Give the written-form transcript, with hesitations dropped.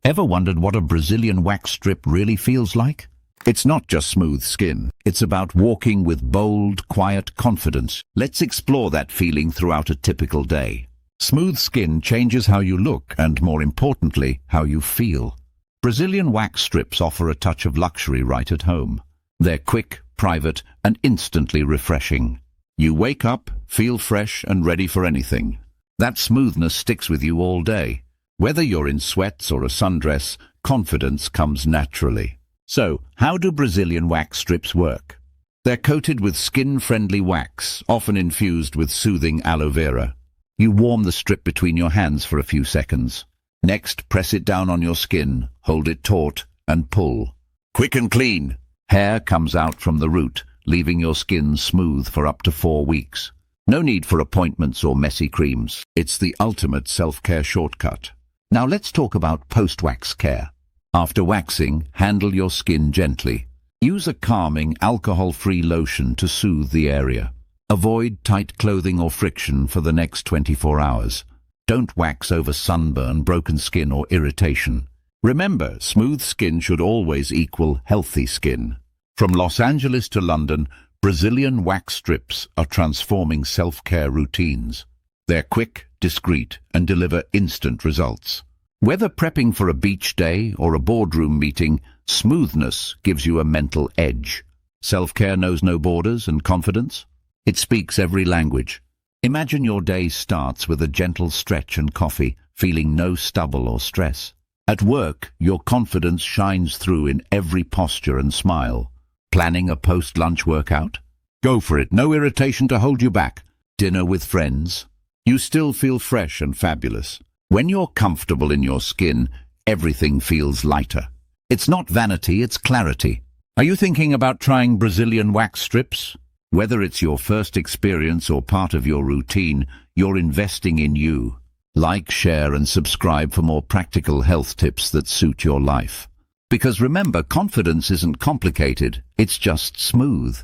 Ever wondered what a Brazilian wax strip really feels like? It's not just smooth skin. It's about walking with bold, quiet confidence. Let's explore that feeling throughout a typical day. Smooth skin changes how you look and, more importantly, how you feel. Brazilian wax strips offer a touch of luxury right at home. They're quick, private, and instantly refreshing. You wake up, feel fresh and ready for anything. That smoothness sticks with you all day. Whether you're in sweats or a sundress, confidence comes naturally. So, how do Brazilian wax strips work? They're coated with skin-friendly wax, often infused with soothing aloe vera. You warm the strip between your hands for a few seconds. Next, press it down on your skin, hold it taut, and pull. Quick and clean. Hair comes out from the root, leaving your skin smooth for up to 4 weeks. No need for appointments or messy creams. It's the ultimate self-care shortcut. Now let's talk about post-wax care. After waxing, handle your skin gently. Use a calming, alcohol-free lotion to soothe the area. Avoid tight clothing or friction for the next 24 hours. Don't wax over sunburn, broken skin, or irritation. Remember, smooth skin should always equal healthy skin. From Los Angeles to London, Brazilian wax strips are transforming self-care routines. They're quick, discreet, and deliver instant results. Whether prepping for a beach day or a boardroom meeting, smoothness gives you a mental edge. Self-care knows no borders and confidence. It speaks every language. Imagine your day starts with a gentle stretch and coffee, feeling no stubble or stress. At work, your confidence shines through in every posture and smile. Planning a post-lunch workout? Go for it, no irritation to hold you back. Dinner with friends? You still feel fresh and fabulous. When you're comfortable in your skin, everything feels lighter. It's not vanity, it's clarity. Are you thinking about trying Brazilian wax strips? Whether it's your first experience or part of your routine, you're investing in you. Like, share, and subscribe for more practical health tips that suit your life. Because remember, confidence isn't complicated, it's just smooth.